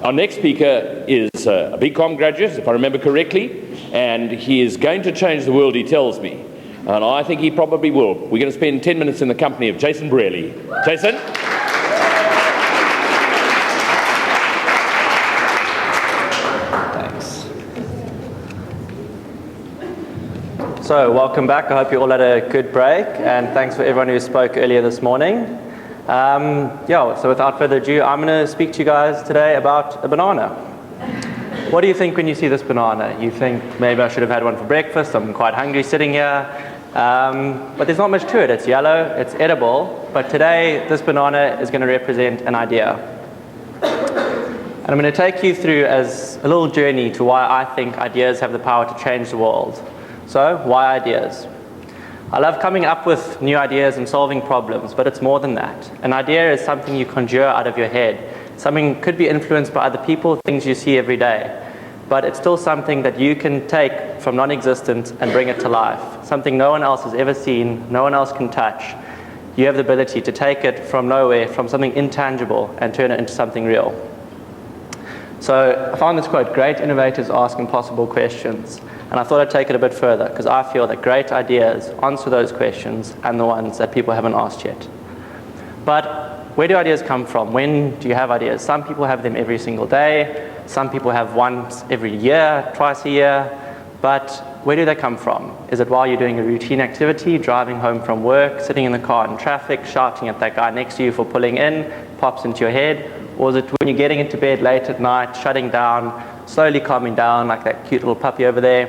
Our next speaker is a BCom graduate, if I remember correctly, and he is going to change the world, he tells me. And I think he probably will. We're going to spend 10 minutes in the company of Jason Brearley. Jason? Thanks. So, welcome back. I hope you all had a good break, and thanks for everyone who spoke earlier this morning. So without further ado, I'm going to speak to you guys today about a banana. What do you think when you see this banana? You think, maybe I should have had one for breakfast, I'm quite hungry sitting here. But there's not much to it. It's yellow, it's edible, but today this banana is going to represent an idea. And I'm going to take you through as a little journey to why I think ideas have the power to change the world. So, why ideas? I love coming up with new ideas and solving problems, but it's more than that. An idea is something you conjure out of your head. Something could be influenced by other people, things you see every day. But it's still something that you can take from non-existent and bring it to life. Something no one else has ever seen, no one else can touch. You have the ability to take it from nowhere, from something intangible, and turn it into something real. So I found this quote, "Great innovators ask impossible questions." And I thought I'd take it a bit further, because I feel that great ideas answer those questions and the ones that people haven't asked yet. But where do ideas come from? When do you have ideas? Some people have them every single day. Some people have once every year, twice a year. But where do they come from? Is it while you're doing a routine activity, driving home from work, sitting in the car in traffic, shouting at that guy next to you for pulling in, pops into your head? Or is it when you're getting into bed late at night, shutting down, slowly calming down like that cute little puppy over there?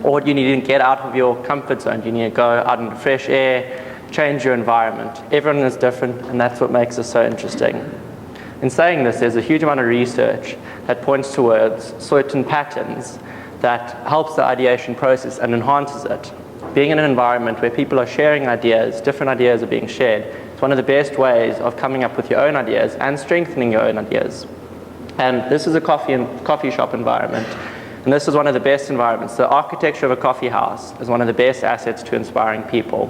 Or do you need to get out of your comfort zone? Do you need to go out into fresh air, change your environment? Everyone is different, and that's what makes us so interesting. In saying this, there's a huge amount of research that points towards certain patterns that helps the ideation process and enhances it. Being in an environment where people are sharing ideas, different ideas are being shared, it's one of the best ways of coming up with your own ideas and strengthening your own ideas. And this is a coffee shop environment. And this is one of the best environments. The architecture of a coffee house is one of the best assets to inspiring people.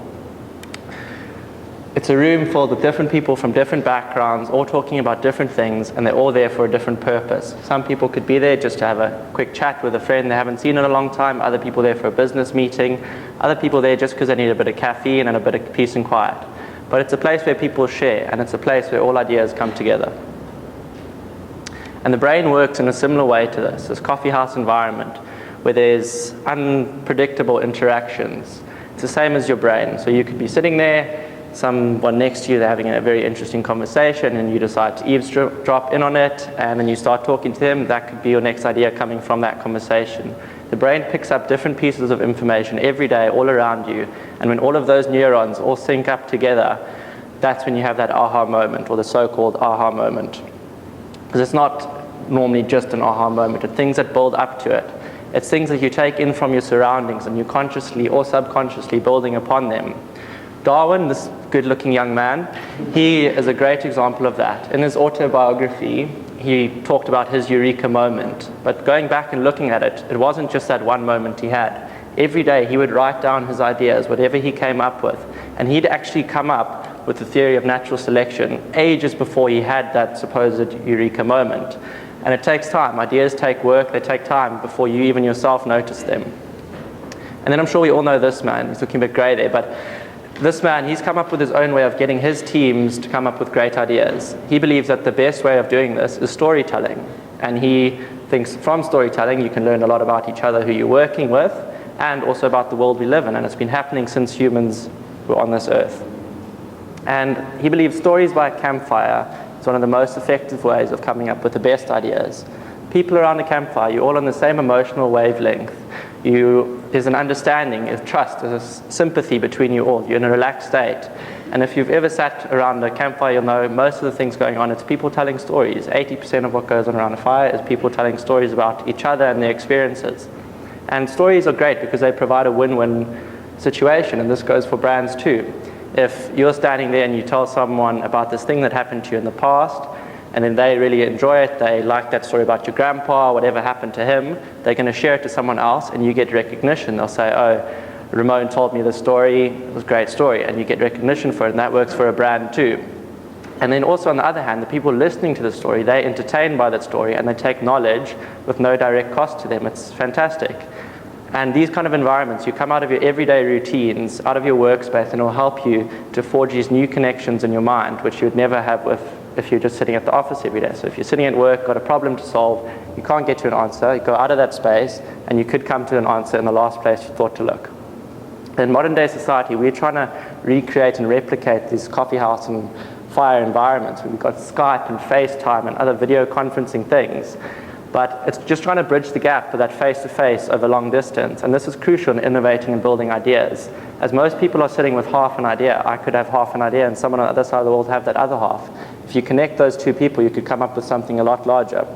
It's a room full of different people from different backgrounds, all talking about different things, and they're all there for a different purpose. Some people could be there just to have a quick chat with a friend they haven't seen in a long time, other people there for a business meeting, other people there just because they need a bit of caffeine and a bit of peace and quiet. But it's a place where people share, and it's a place where all ideas come together. And the brain works in a similar way to this coffee house environment where there's unpredictable interactions. It's the same as your brain. So you could be sitting there, someone next to you, they're having a very interesting conversation, and you decide to eavesdrop in on it, and then you start talking to them. That could be your next idea coming from that conversation. The brain picks up different pieces of information every day all around you, and when all of those neurons all sync up together, that's when you have that aha moment, or the so-called aha moment. Because it's not normally just an aha moment, it's things that build up to it. It's things that you take in from your surroundings and you're consciously or subconsciously building upon them. Darwin, this good-looking young man, he is a great example of that. In his autobiography, he talked about his eureka moment. But going back and looking at it, it wasn't just that one moment he had. Every day he would write down his ideas, whatever he came up with, and he'd actually come up with the theory of natural selection ages before he had that supposed eureka moment. And it takes time. Ideas take work, they take time before you even yourself notice them. And then I'm sure we all know this man. He's looking a bit grey there, but this man, he's come up with his own way of getting his teams to come up with great ideas. He believes that the best way of doing this is storytelling. And he thinks from storytelling you can learn a lot about each other, who you're working with, and also about the world we live in. And it's been happening since humans were on this earth. And he believes stories by a campfire is one of the most effective ways of coming up with the best ideas. People around a campfire, you're all on the same emotional wavelength. There's an understanding, there's trust, there's a sympathy between you all. You're in a relaxed state. And if you've ever sat around a campfire, you'll know most of the things going on, it's people telling stories. 80% of what goes on around a fire is people telling stories about each other and their experiences. And stories are great because they provide a win-win situation, and this goes for brands too. If you're standing there and you tell someone about this thing that happened to you in the past, and then they really enjoy it, they like that story about your grandpa, whatever happened to him, they're going to share it to someone else, and you get recognition. They'll say, oh, Ramon told me this story, it was a great story, and you get recognition for it, and that works for a brand too. And then also on the other hand, the people listening to the story, they're entertained by that story and they take knowledge with no direct cost to them. It's fantastic. And these kind of environments, you come out of your everyday routines, out of your workspace, and it will help you to forge these new connections in your mind, which you would never have if you're just sitting at the office every day. So if you're sitting at work, got a problem to solve, you can't get to an answer, you go out of that space, and you could come to an answer in the last place you thought to look. In modern day society, we're trying to recreate and replicate these coffeehouse and fire environments. We've got Skype and FaceTime and other video conferencing things. But it's just trying to bridge the gap for that face-to-face over long distance. And this is crucial in innovating and building ideas. As most people are sitting with half an idea, I could have half an idea and someone on the other side of the world have that other half. If you connect those two people, you could come up with something a lot larger.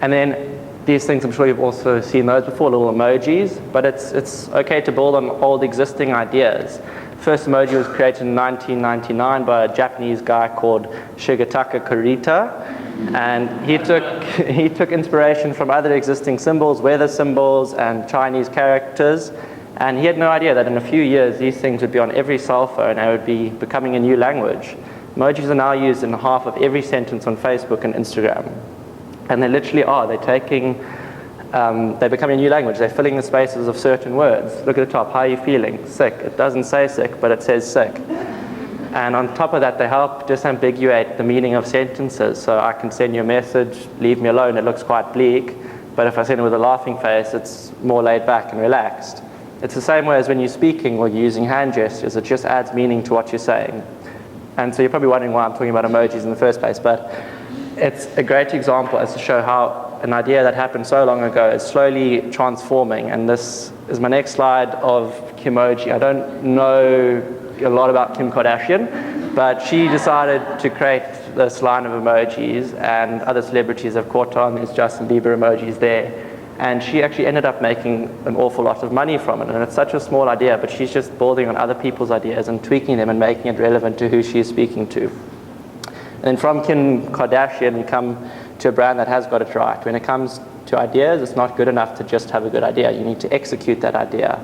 And then these things, I'm sure you've also seen those before, little emojis, but it's okay to build on old existing ideas. First emoji was created in 1999 by a Japanese guy called Shigetaka Kurita, and he took inspiration from other existing symbols, weather symbols, and Chinese characters, and he had no idea that in a few years these things would be on every cell phone and would be becoming a new language. Emojis are now used in half of every sentence on Facebook and Instagram, and they literally are. They're becoming a new language. They're filling the spaces of certain words. Look at the top. How are you feeling? Sick. It doesn't say sick, but it says sick. And on top of that, they help disambiguate the meaning of sentences. So I can send you a message, leave me alone. It looks quite bleak. But if I send it with a laughing face, it's more laid back and relaxed. It's the same way as when you're speaking or you're using hand gestures. It just adds meaning to what you're saying. And so you're probably wondering why I'm talking about emojis in the first place. But it's a great example as to show how an idea that happened so long ago is slowly transforming. And this is my next slide of Kimoji. I don't know a lot about Kim Kardashian, but she decided to create this line of emojis, and other celebrities have caught on. There's Justin Bieber emojis there. And she actually ended up making an awful lot of money from it. And it's such a small idea, but she's just building on other people's ideas and tweaking them and making it relevant to who she's speaking to. And then from Kim Kardashian, we come to a brand that has got it right. When it comes to ideas, it's not good enough to just have a good idea. You need to execute that idea,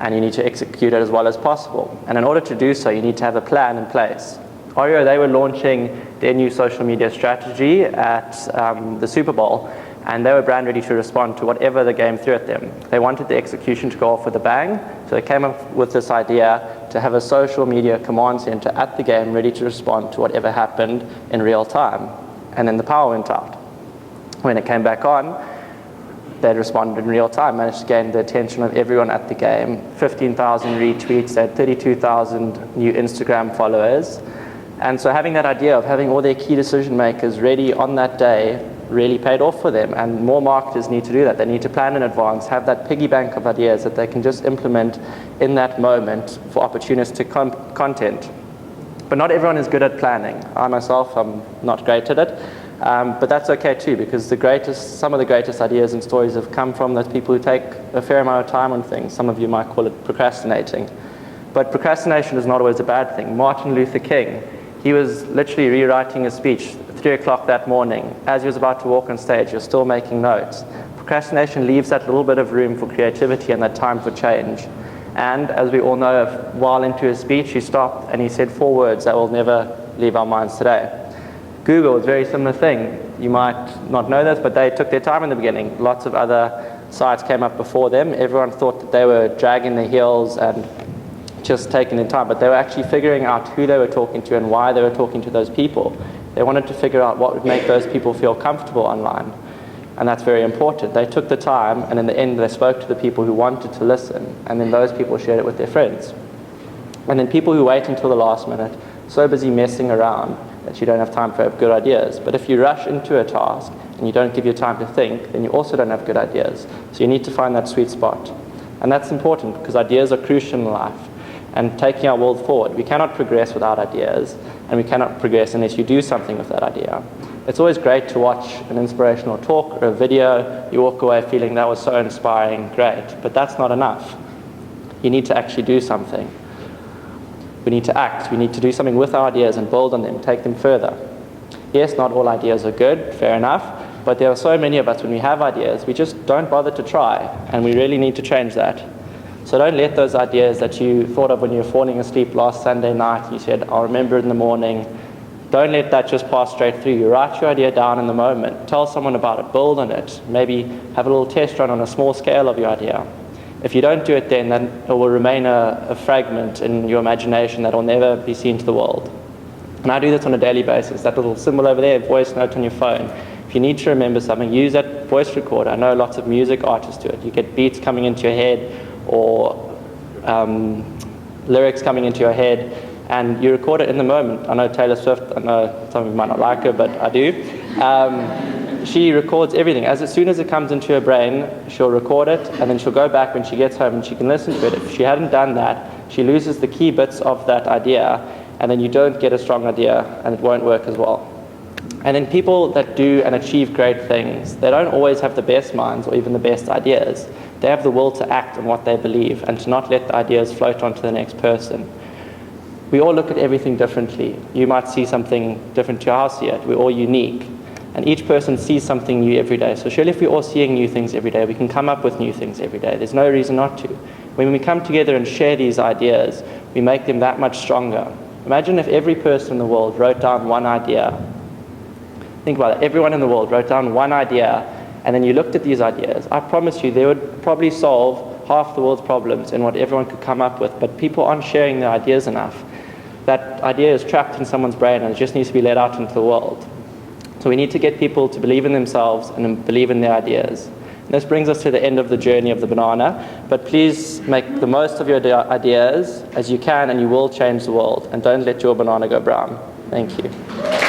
and you need to execute it as well as possible. And in order to do so, you need to have a plan in place. Oreo, they were launching their new social media strategy at the Super Bowl, and they were brand ready to respond to whatever the game threw at them. They wanted the execution to go off with a bang, so they came up with this idea to have a social media command center at the game ready to respond to whatever happened in real time. And then the power went out. When it came back on, they responded in real time, managed to gain the attention of everyone at the game. 15,000 retweets, they had 32,000 new Instagram followers. And so having that idea of having all their key decision makers ready on that day really paid off for them. And more marketers need to do that. They need to plan in advance, have that piggy bank of ideas that they can just implement in that moment for opportunistic content. But not everyone is good at planning. I myself, I'm not great at it. But that's okay too, because some of the greatest ideas and stories have come from those people who take a fair amount of time on things. Some of you might call it procrastinating. But procrastination is not always a bad thing. Martin Luther King, he was literally rewriting his speech 3 o'clock that morning. As he was about to walk on stage, he was still making notes. Procrastination leaves that little bit of room for creativity and that time for change. And as we all know, a while into his speech, he stopped and he said 4 words that will never leave our minds today. Google is a very similar thing. You might not know this, but they took their time in the beginning. Lots of other sites came up before them. Everyone thought that they were dragging their heels and just taking their time, but they were actually figuring out who they were talking to and why they were talking to those people. They wanted to figure out what would make those people feel comfortable online. And that's very important. They took the time, and in the end, they spoke to the people who wanted to listen, and then those people shared it with their friends. And then people who wait until the last minute, so busy messing around that you don't have time for good ideas. But if you rush into a task and you don't give your time to think, then you also don't have good ideas. So you need to find that sweet spot. And that's important because ideas are crucial in life and taking our world forward. We cannot progress without ideas, and we cannot progress unless you do something with that idea. It's always great to watch an inspirational talk or a video. You walk away feeling that was so inspiring, great. But that's not enough. You need to actually do something. We need to act. We need to do something with our ideas and build on them, take them further. Yes, not all ideas are good, fair enough, but there are so many of us when we have ideas, we just don't bother to try, and we really need to change that. So don't let those ideas that you thought of when you were falling asleep last Sunday night, you said, I'll remember it in the morning. Don't let that just pass straight through you. Write your idea down in the moment. Tell someone about it. Build on it. Maybe have a little test run on a small scale of your idea. If you don't do it then it will remain a fragment in your imagination that will never be seen to the world. And I do this on a daily basis. That little symbol over there, voice note on your phone. If you need to remember something, use that voice recorder. I know lots of music artists do it. You get beats coming into your head or lyrics coming into your head, and you record it in the moment. I know Taylor Swift, I know some of you might not like her, but I do. She records everything. As soon as it comes into her brain, she'll record it, and then she'll go back when she gets home and she can listen to it. If she hadn't done that, she loses the key bits of that idea, and then you don't get a strong idea, and it won't work as well. And then people that do and achieve great things, they don't always have the best minds or even the best ideas. They have the will to act on what they believe and to not let the ideas float onto the next person. We all look at everything differently. You might see something different to how I see it. We're all unique. And each person sees something new every day. So surely if we're all seeing new things every day, we can come up with new things every day. There's no reason not to. When we come together and share these ideas, we make them that much stronger. Imagine if every person in the world wrote down one idea. Think about it. Everyone in the world wrote down one idea, and then you looked at these ideas. I promise you, they would probably solve half the world's problems in what everyone could come up with, but people aren't sharing their ideas enough. That idea is trapped in someone's brain, and it just needs to be let out into the world. So we need to get people to believe in themselves and believe in their ideas. And this brings us to the end of the journey of the banana, but please make the most of your ideas as you can, and you will change the world. And don't let your banana go brown. Thank you.